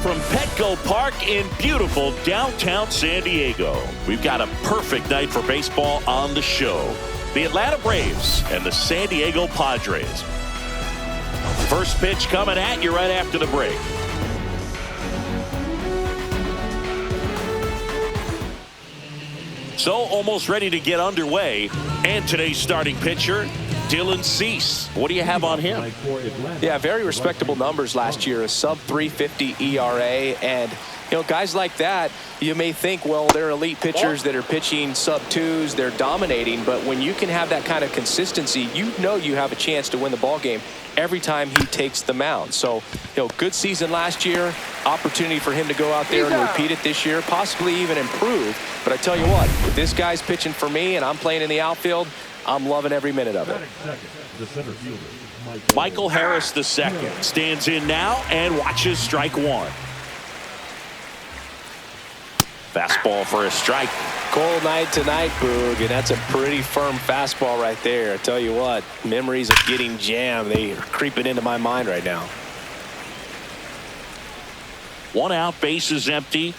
from Petco Park in beautiful downtown San Diego. We've got a perfect night for baseball on the show. The Atlanta Braves and the San Diego Padres. First pitch coming at you right after the break. So almost ready to get underway. And today's starting pitcher, Dylan Cease. What do you have on him? Yeah, very respectable numbers last year, a sub 350 ERA. And, you know, guys like that, you may think, well, they're elite pitchers that are pitching sub twos, they're dominating. But when you can have that kind of consistency, you know you have a chance to win the ball game every time he takes the mound. So, you know, good season last year, opportunity for him to go out there and repeat it this year, possibly even improve. But I tell you what, if this guy's pitching for me and I'm playing in the outfield, I'm loving every minute of it. Michael Harris II stands in now and watches strike one. Fastball for a strike. Cold night tonight, Boog, and that's a pretty firm fastball right there. I tell you what, memories of getting jammed, they are creeping into my mind right now. One out, base is empty.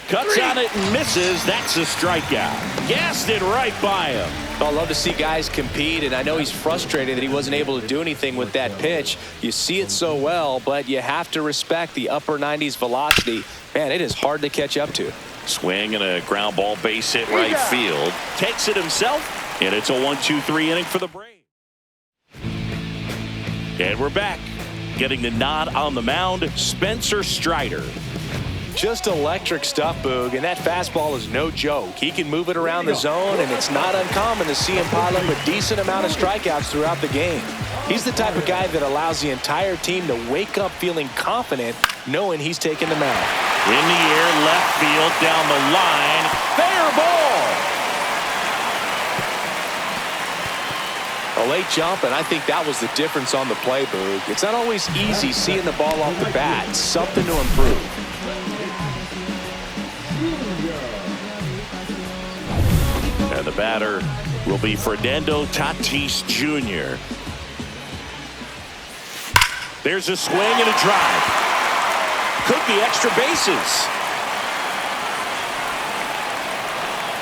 Cuts on it and misses. That's a strikeout. Gassed it right by him. I love to see guys compete, and I know he's frustrated that he wasn't able to do anything with that pitch. You see it so well, but you have to respect the upper 90s velocity. Man, it is hard to catch up to. Swing and a ground ball, base hit right field. Takes it himself, and it's a 1-2-3 inning for the Braves. And we're back. Getting the nod on the mound, Spencer Strider. Just electric stuff, Boog, and that fastball is no joke. He can move it around the zone, and it's not uncommon to see him pile up a decent amount of strikeouts throughout the game. He's the type of guy that allows the entire team to wake up feeling confident, knowing he's taking the mound. In the air, left field, down the line. Fair ball. A late jump, and I think that was the difference on the play, Boog. It's not always easy seeing the ball off the bat. Something to improve. And the batter will be Fernando Tatis Jr. There's a swing and a drive. Could be extra bases.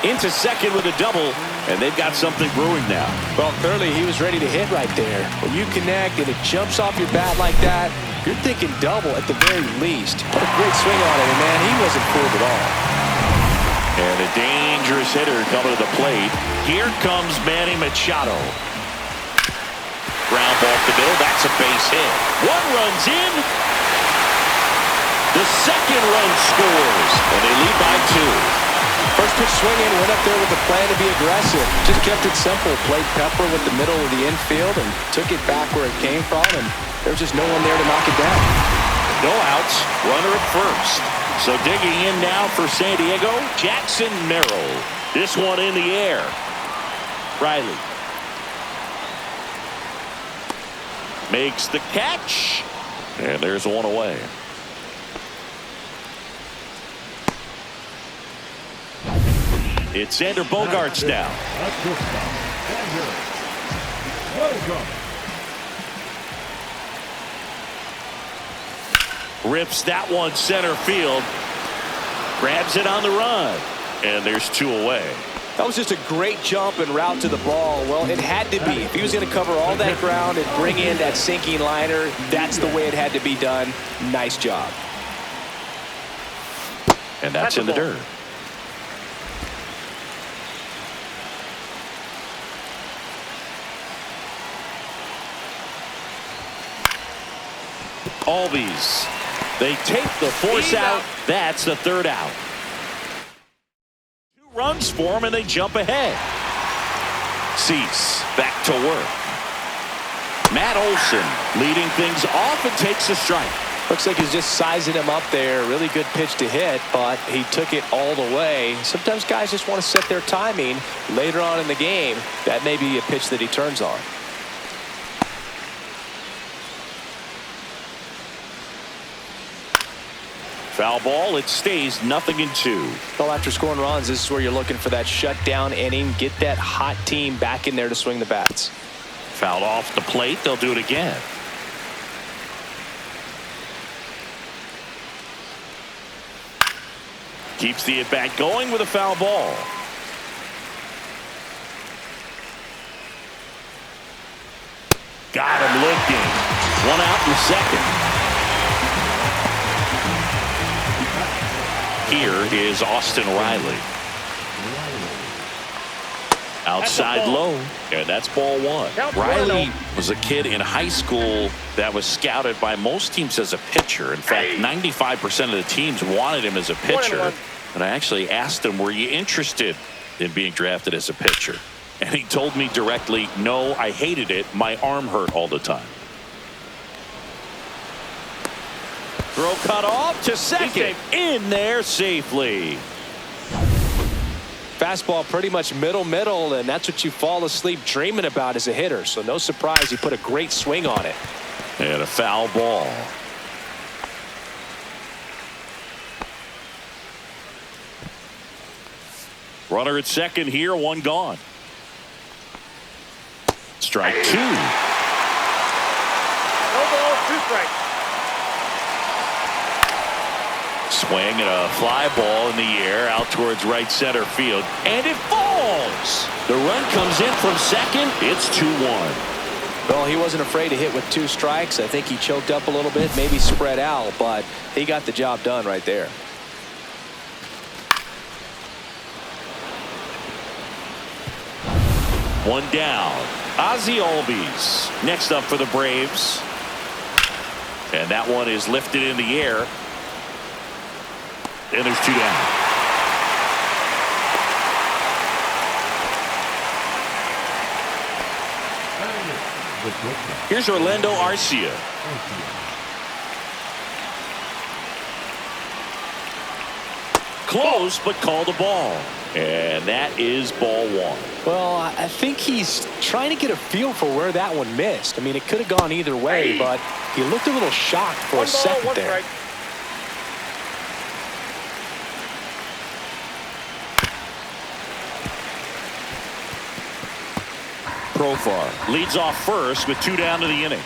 Into second with a double, and they've got something brewing now. Well, clearly he was ready to hit right there. When you connect and it jumps off your bat like that, you're thinking double at the very least. What a great swing on it, and man, he wasn't fooled at all. And a dangerous hitter coming to the plate. Here comes Manny Machado. Ground ball to the middle. That's a base hit. One run's in. The second run scores. And they lead by 2. First pitch swinging, went up there with a plan to be aggressive. Just kept it simple. Played pepper with the middle of the infield and took it back where it came from. And there was just no one there to knock it down. No outs. Runner at first. So digging in now for San Diego, Jackson Merrill. This one in the air. Riley makes the catch. And there's one away. It's Xander Bogaerts now. Rips that one center field. Grabs it on the run. And there's 2 away. That was just a great jump and route to the ball. Well, it had to be. If he was going to cover all that ground and bring in that sinking liner, that's the way it had to be done. Nice job. And that's in the dirt. Albies. They take the force out. That's the 3rd out. 2 runs for them, and they jump ahead. Cease back to work. Matt Olson leading things off and takes a strike. Looks like he's just sizing him up there. Really good pitch to hit, but he took it all the way. Sometimes guys just want to set their timing later on in the game. That may be a pitch that he turns on. Foul ball. It stays 0-2. Well, after scoring runs, this is where you're looking for that shutdown inning. Get that hot team back in there to swing the bats. Fouled off the plate. They'll do it again. Keeps the at-bat going with a foul ball. Got him looking. One out in the second. Here is Austin Riley. Outside low, and that's ball one. Riley was a kid in high school that was scouted by most teams as a pitcher. In fact, 95% of the teams wanted him as a pitcher. And I actually asked him, were you interested in being drafted as a pitcher? And he told me directly, no, I hated it. My arm hurt all the time. Throw cut off to second. In there safely. Fastball pretty much middle, and that's what you fall asleep dreaming about as a hitter. So no surprise he put a great swing on it. And a foul ball. Runner at second here, one gone. Strike two. No ball, two strikes. Swing and a fly ball in the air out towards right center field, and it falls. The run comes in from second. It's 2-1. Well, he wasn't afraid to hit with two strikes. I think he choked up a little bit, maybe spread out, but he got the job done right there. One down. Ozzie Albies next up for the Braves, and that one is lifted in the air. And there's two down. Here's Orlando Arcia. Close, but called a ball. And that is ball one. Well, I think he's trying to get a feel for where that one missed. I mean, it could have gone either way, but he looked a little shocked for a second there. Profar leads off first with two down to the inning.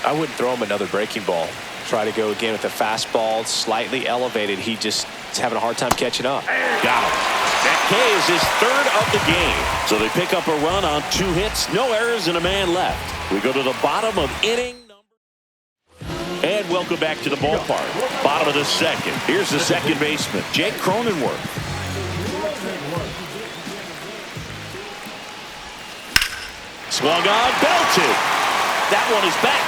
I wouldn't throw him another breaking ball. Try to go again with the fastball, slightly elevated. He just is having a hard time catching up. Got him. That K is his third of the game. So they pick up a run on 2 hits, no errors, and a man left. We go to the bottom of inning number. And welcome back to the ballpark. Bottom of the second. Here's the second baseman, Jake Cronenworth. Swung on, belted. That one is back.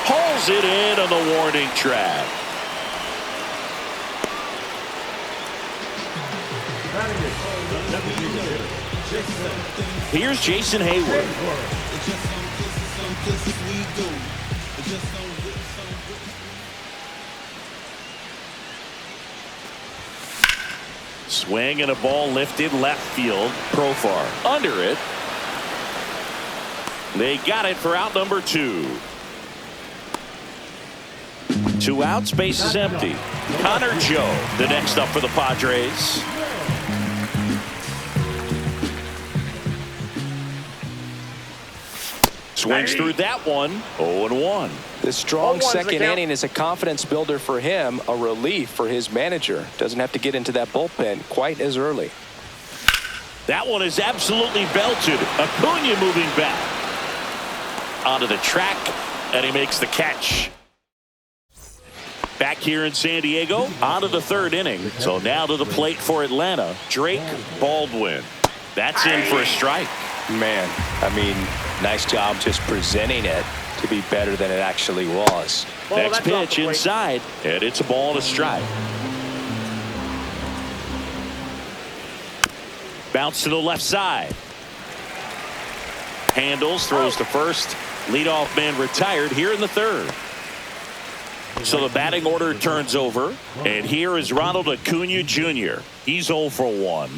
Hauls it in on the warning track. Here's Jason Hayward. Swing and a ball lifted left field. Profar under it. They got it for out number 2. 2 outs, base is empty. Connor Joe, the next up for the Padres. Swings through that one. 0-1. The strong second inning is a confidence builder for him, a relief for his manager. Doesn't have to get into that bullpen quite as early. That one is absolutely belted. Acuna moving back onto the track, and he makes the catch. Back here in San Diego, onto the third inning. So now to the plate for Atlanta, Drake Baldwin. That's in for a strike. Man, I mean, nice job just presenting it to be better than it actually was. Next pitch inside, and it's a ball and a strike. Bounce to the left side. Handles, throws to first. Leadoff man retired here in the third. So the batting order turns over, and here is Ronald Acuna Jr. He's 0 for 1.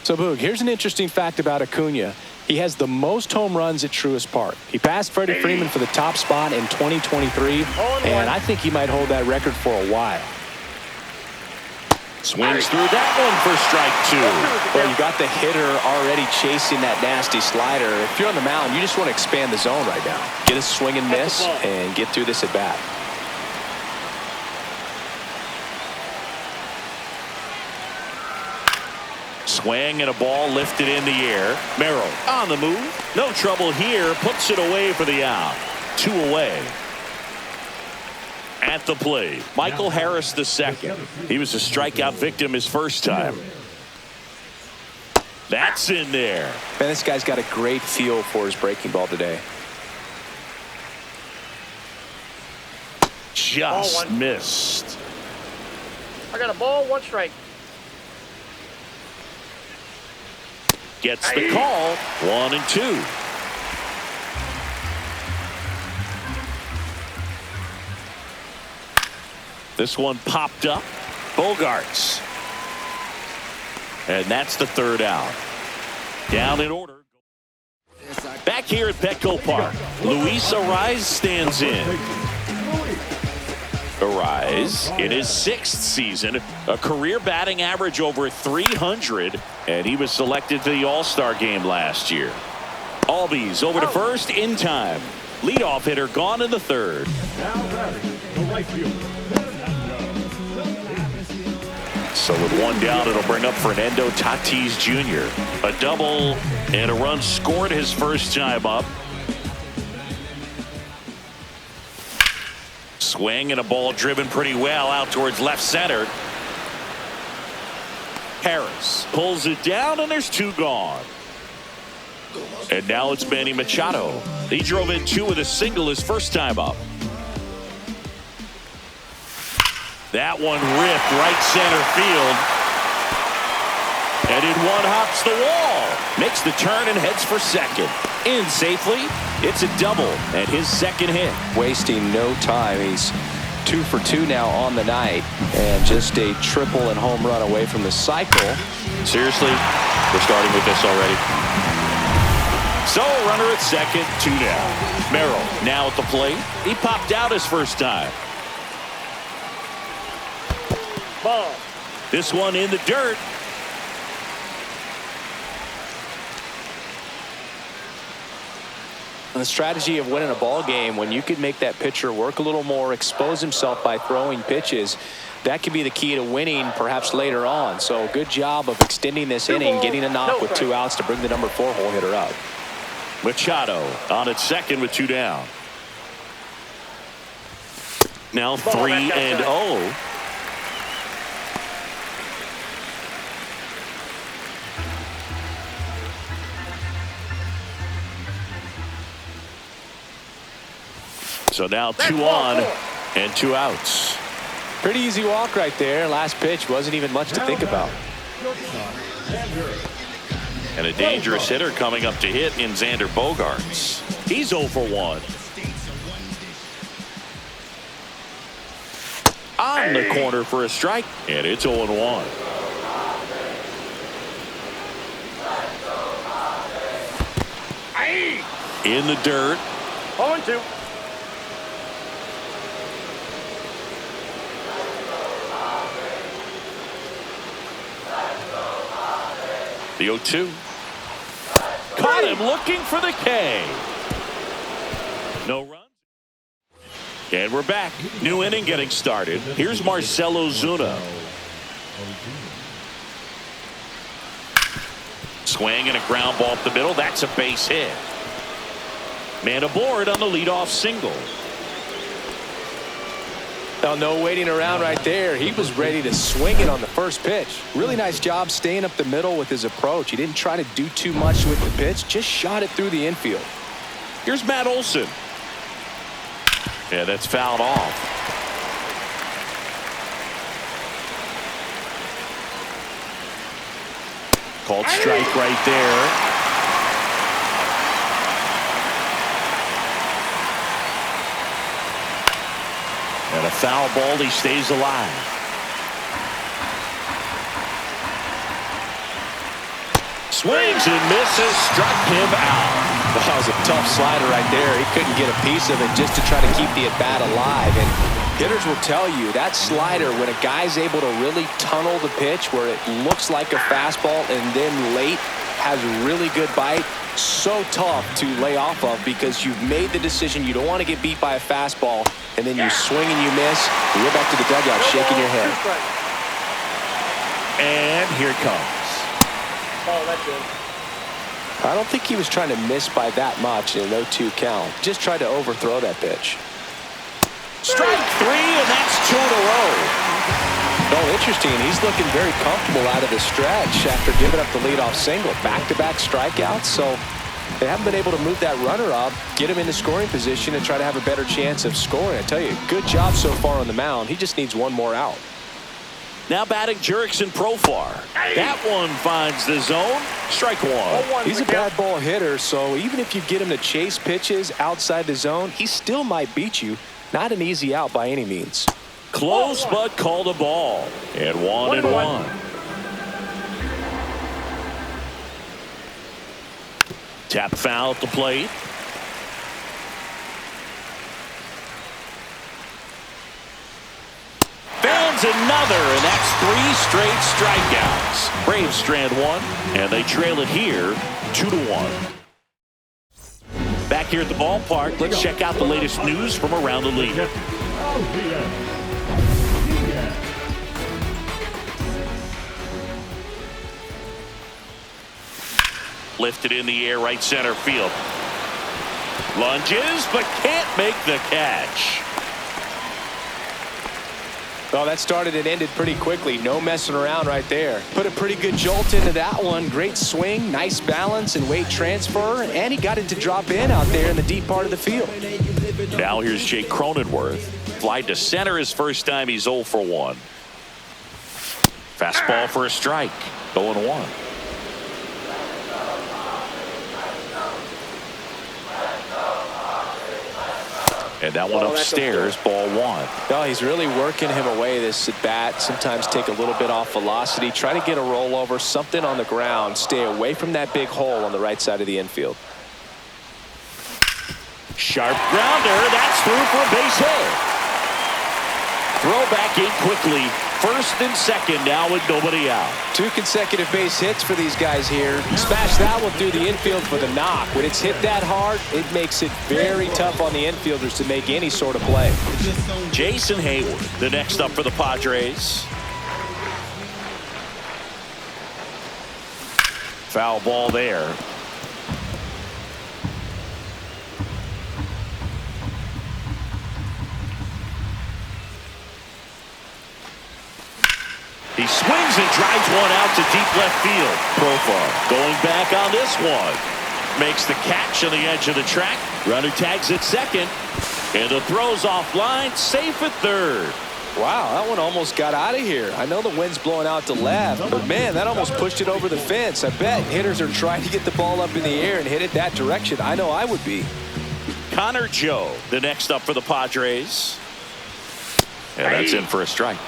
So, Boog, here's an interesting fact about Acuna. He has the most home runs at Truist Park. He passed Freddie Freeman for the top spot in 2023, and I think he might hold that record for a while. Swings through that one for strike 2. Well, you got the hitter already chasing that nasty slider. If you're on the mound, you just want to expand the zone right now. Get a swing and miss and get through this at bat. Swing and a ball lifted in the air. Merrill on the move. No trouble here. Puts it away for the out. 2 away. At the plate, Michael Harris II. He was a strikeout victim his first time. That's in there. Man, this guy's got a great feel for his breaking ball today. Just missed. I got a ball, 1 strike. Gets the call. 1 and 2. This one popped up. Bogarts. And that's the 3rd out. Down in order. Back here at Petco Park, Luis Arraez stands in. Arraez in his 6th season, a career batting average over 300, and he was selected to the All-Star game last year. Albies over to first in time. Leadoff hitter gone in the 3rd. So with 1 down, it'll bring up Fernando Tatis Jr. A double and a run scored his first time up. Swing and a ball driven pretty well out towards left center. Harris pulls it down, and there's 2 gone. And now it's Manny Machado. He drove in 2 with a single his first time up. That one ripped right center field. And in 1 hops the wall. Makes the turn and heads for second. In safely. It's a double and his 2nd hit. Wasting no time. He's 2 for 2 now on the night. And just a triple and home run away from the cycle. Seriously, we're starting with this already. So runner at second, 2 down. Merrill now at the plate. He popped out his first time. Ball. This one in the dirt. And the strategy of winning a ball game, when you could make that pitcher work a little more, expose himself by throwing pitches, that could be the key to winning perhaps later on. So good job of extending this inning, getting a knock with 2 outs to bring the number 4 hole hitter up. Machado on at second with 2 down. Now 3-0. So now 2 on and 2 outs. Pretty easy walk right there. Last pitch wasn't even much to think about. And a dangerous hitter coming up to hit in Xander Bogaerts. He's 0 for 1. On the corner for a strike, and it's 0-1. In the dirt. 0-2. The 0-2. Caught him looking for the K. No run. And we're back. New inning getting started. Here's Marcell Ozuna. Swing and a ground ball up the middle. That's a base hit. Man aboard on the leadoff single. Now, no waiting around right there. He was ready to swing it on the first pitch. Really nice job staying up the middle with his approach. He didn't try to do too much with the pitch, just shot it through the infield. Here's Matt Olson. Yeah, that's fouled off. Called strike right there. And a foul ball, he stays alive. Swings and misses, struck him out. That was a tough slider right there. He couldn't get a piece of it just to try to keep the at-bat alive. And Hitters will tell you that slider, when a guy's able to really tunnel the pitch where it looks like a fastball and then late has really good bite, so tough to lay off of because you've made the decision you don't want to get beat by a fastball, and then you swing and you miss, and you're back to the dugout shaking your head. And here it comes. Oh, that's it. I don't think he was trying to miss by that much in a 0-2 count. Just tried to overthrow that pitch. Strike three, and that's 2 in a row. Oh, interesting. He's looking very comfortable out of the stretch after giving up the leadoff single. Back-to-back strikeouts, so they haven't been able to move that runner up, get him into scoring position, and try to have a better chance of scoring. I tell you, good job so far on the mound. He just needs one more out. Now batting Jurickson Profar. That one finds the zone. Strike one. He's a bad ball hitter, so even if you get him to chase pitches outside the zone, he still might beat you. Not an easy out by any means. Close, but called a ball. And 1-1. Tap foul at the plate. Founds another, and that's 3 straight strikeouts. Braves strand one, and they trail it here 2-1. Back here at the ballpark, let's check out the latest news from around the league. Lifted in the air, right center field. Lunges, but can't make the catch. Well, that started and ended pretty quickly. No messing around right there. Put a pretty good jolt into that one. Great swing, nice balance and weight transfer, and he got it to drop in out there in the deep part of the field. Now here's Jake Cronenworth. Fly to center his first time. He's 0 for 1. Fastball for a strike. 0-1. And that one upstairs, ball 1. No, he's really working him away this at bat. Sometimes take a little bit off velocity. Try to get a rollover, something on the ground. Stay away from that big hole on the right side of the infield. Sharp grounder. That's through for a base hit. Throw back in quickly. First and second now with nobody out. 2 consecutive base hits for these guys here. Smash that one through the infield for the knock. When it's hit that hard, it makes it very tough on the infielders to make any sort of play. Jason Hayward, the next up for the Padres. Foul ball there. He swings and drives one out to deep left field. Profar going back on this one. Makes the catch on the edge of the track. Runner tags at second. And the throw's offline. Safe at third. Wow, that one almost got out of here. I know the wind's blowing out to left, but man, that almost pushed it over the fence. I bet hitters are trying to get the ball up in the air and hit it that direction. I know I would be. Connor Joe, the next up for the Padres. And that's in for a strike.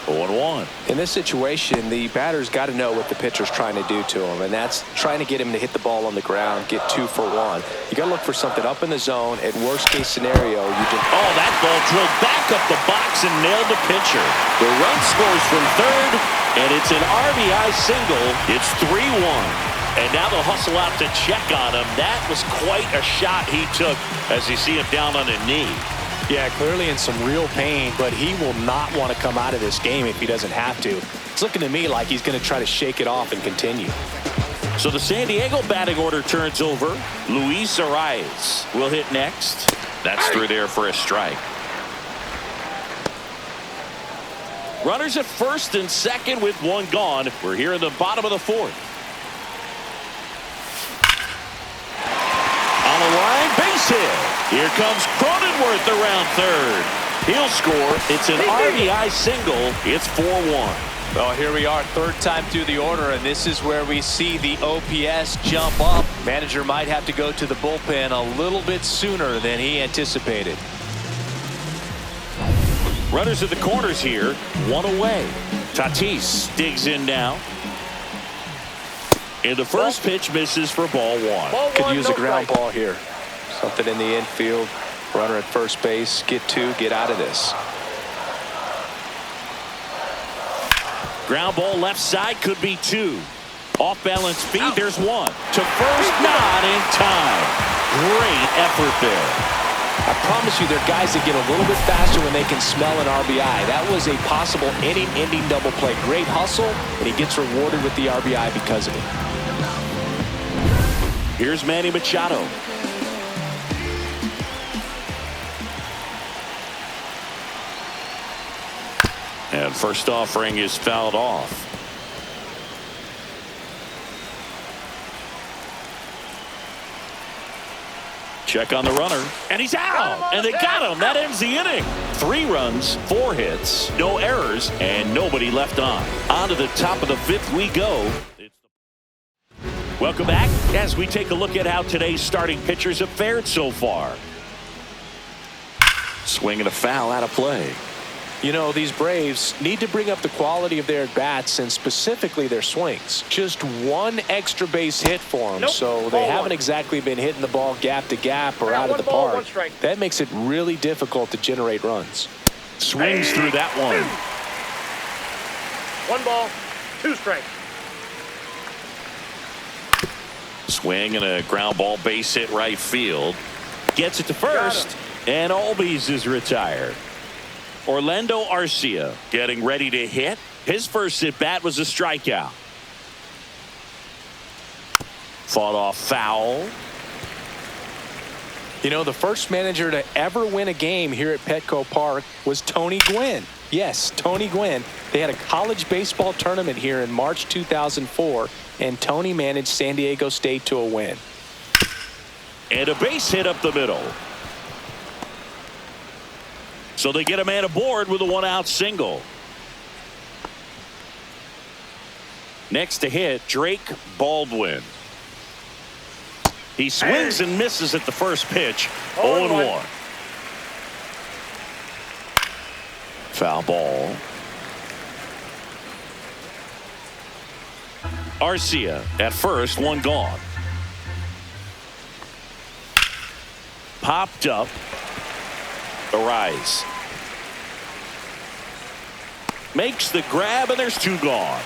0-1. In this situation, the batter's got to know what the pitcher's trying to do to him, and that's trying to get him to hit the ball on the ground, get 2 for 1. You got to look for something up in the zone. At worst case scenario, you just... Oh, that ball drilled back up the box and nailed the pitcher. The run scores from third, and it's an RBI single. It's 3-1. And now they'll hustle out to check on him. That was quite a shot he took as you see him down on a knee. Yeah, clearly in some real pain, but he will not want to come out of this game if he doesn't have to. It's looking to me like he's going to try to shake it off and continue. So the San Diego batting order turns over. Luis Arias will hit next. That's through there for a strike. Runners at first and second with one gone. We're here in the bottom of the 4th. On the line, base hit. Here comes Cronenworth around third. He'll score. It's an RBI single. It's 4-1. Well, here we are, third time through the order, and this is where we see the OPS jump up. Manager might have to go to the bullpen a little bit sooner than he anticipated. Runners at the corners here. One away. Tatis digs in now. And the first pitch misses for ball 1. Could use a ground ball here. Something in the infield. Runner at first base. Get 2. Get out of this. Ground ball left side, could be 2. Off balance feed, there's 1. To first, not in time. Great effort there. I promise you, there are guys that get a little bit faster when they can smell an RBI. That was a possible inning-ending double play. Great hustle, and he gets rewarded with the RBI because of it. Here's Manny Machado. And first offering is fouled off. Check on the runner, and he's out, and they got him. That ends the inning. 3 runs, 4 hits, no errors, and nobody left on. On to the top of the 5th we go. Welcome back as we take a look at how today's starting pitchers have fared so far. Swing and a foul out of play. You know, these Braves need to bring up the quality of their bats and specifically their swings. Just 1 extra base hit for them, so they haven't exactly been hitting the ball gap to gap or out of the park. That makes it really difficult to generate runs. Swings through that one. 1 ball, 2 strikes. Swing and a ground ball base hit right field. Gets it to first, and Albies is retired. Orlando Arcia getting ready to hit. His first at bat was a strikeout. Fought off foul. You know, the first manager to ever win a game here at Petco Park was Tony Gwynn. Yes, Tony Gwynn. They had a college baseball tournament here in March 2004, and Tony managed San Diego State to a win. And a base hit up the middle. So they get a man aboard with a 1-out single. Next to hit, Drake Baldwin. He swings and misses at the first pitch. 0-1. Foul ball. Arcia at first, 1 gone. Popped up. Arise. Makes the grab, and there's 2 gone.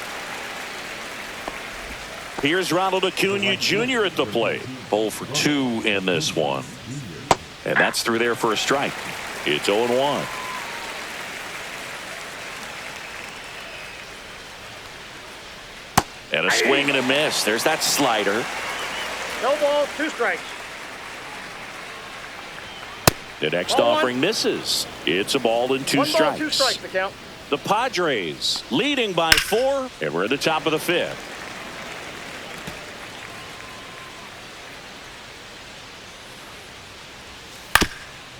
Here's Ronald Acuna Jr. at the plate. 0 for 2 in this one. And that's through there for a strike. It's 0-1. And a swing and a miss. There's that slider. No ball, 2 strikes. The next offering misses. It's a ball and 2 strikes. 1 ball, 2 strikes to count. The Padres leading by 4, and we're at the top of the 5th.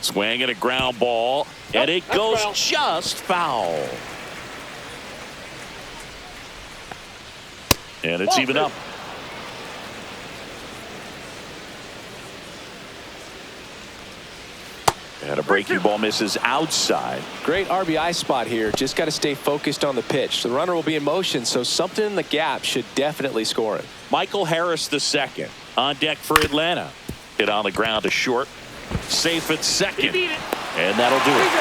Swing and a ground ball, and it goes foul. just foul. And it's even up. And a breaking ball misses outside. Great RBI spot here. Just got to stay focused on the pitch. The runner will be in motion, so something in the gap should definitely score it. Michael Harris II on deck for Atlanta. Hit on the ground to short. Safe at second. And that'll do it.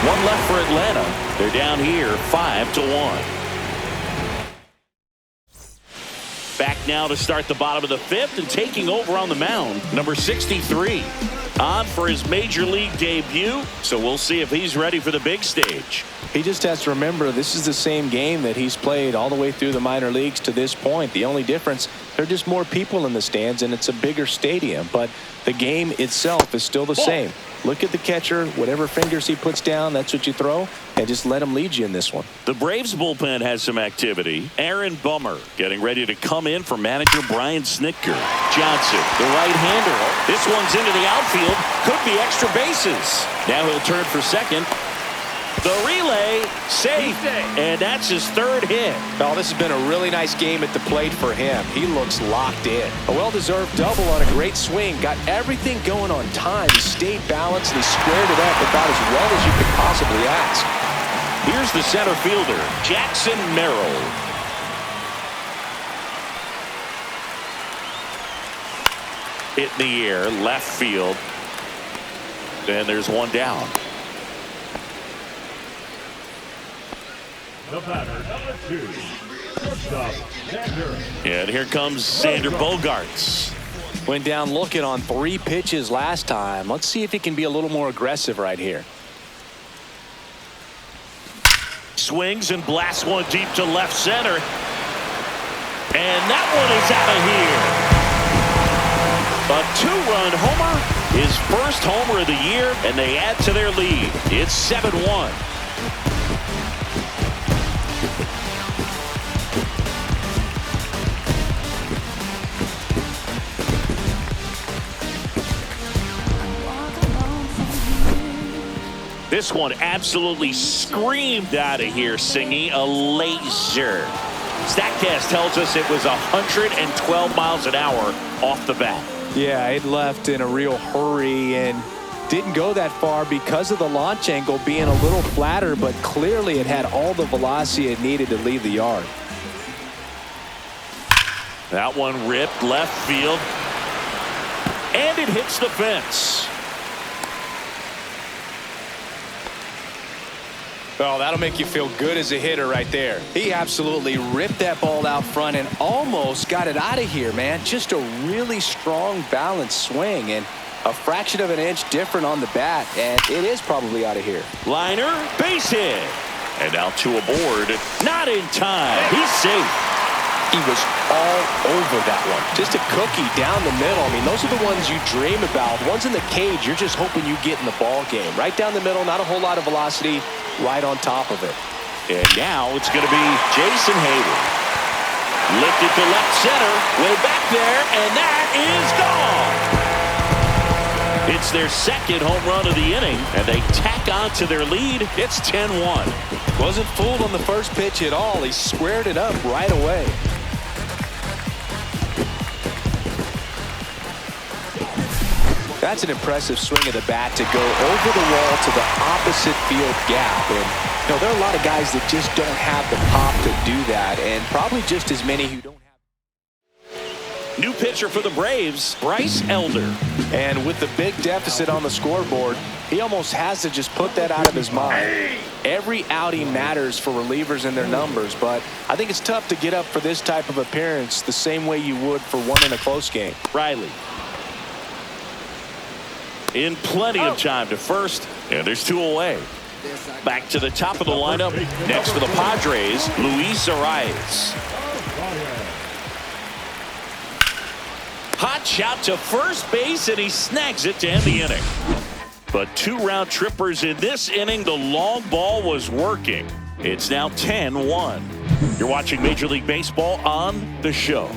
1 left for Atlanta. They're down here 5-1. Back now to start the bottom of the 5th, and taking over on the mound, number 63. On for his major league debut, so we'll see if he's ready for the big stage. He just has to remember this is the same game that he's played all the way through the minor leagues to this point. The only difference, there are just more people in the stands and it's a bigger stadium, but the game itself is still the same. Look at the catcher, whatever fingers he puts down, that's what you throw, and just let him lead you in this one. The Braves bullpen has some activity. Aaron Bummer getting ready to come in for manager Brian Snitker. Johnson, the right-hander. This one's into the outfield. Could be extra bases. Now he'll turn for second. The relay, safe, and that's his 3rd hit. Oh, this has been a really nice game at the plate for him. He looks locked in. A well-deserved double on a great swing. Got everything going on time. He stayed balanced and he squared it up about as well as you could possibly ask. Here's the center fielder, Jackson Merrill. Hit in the air, left field. And there's 1 down. the batter, number 2, Sander. And here comes Sander Bogaerts. Went down looking on 3 pitches last time. Let's see if he can be a little more aggressive right here. Swings and blasts one deep to left center. And that one is out of here. A 2-run homer, his first homer of the year, and they add to their lead. It's 7-1. This one absolutely screamed out of here, Singy. A laser. StatCast tells us it was 112 miles an hour off the bat. Yeah, it left in a real hurry and didn't go that far because of the launch angle being a little flatter, but clearly it had all the velocity it needed to leave the yard. That one ripped left field. And it hits the fence. Oh, that'll make you feel good as a hitter right there. He absolutely ripped that ball out front and almost got it out of here, man. Just a really strong, balanced swing and a fraction of an inch different on the bat, and it is probably out of here. Liner, base hit. And now to aboard. Not in time. He's safe. He was all over that one. Just a cookie down the middle. I mean, those are the ones you dream about. Ones in the cage, you're just hoping you get in the ball game. Right down the middle, not a whole lot of velocity. Right on top of it. And now it's going to be Jason Hayward. Lifted to left center. Way back there. And that is gone. It's their second home run of the inning. And they tack on to their lead. It's 10-1. Wasn't fooled on the first pitch at all. He squared it up right away. That's an impressive swing of the bat to go over the wall to the opposite field gap. And, you know, there are a lot of guys that just don't have the pop to do that, and probably just as many who don't have. New pitcher for the Braves, Bryce Elder. And with the big deficit on the scoreboard, he almost has to just put that out of his mind. Every outing matters for relievers and their numbers, but I think it's tough to get up for this type of appearance the same way you would for one in a close game. Riley. In plenty of time to first, and there's 2 away. Back to the top of the lineup. Next for the Padres, Luis Arias. Hot shot to first base, and he snags it to end the inning. But 2 round trippers in this inning. The long ball was working. It's now 10-1. You're watching Major League Baseball on The Show.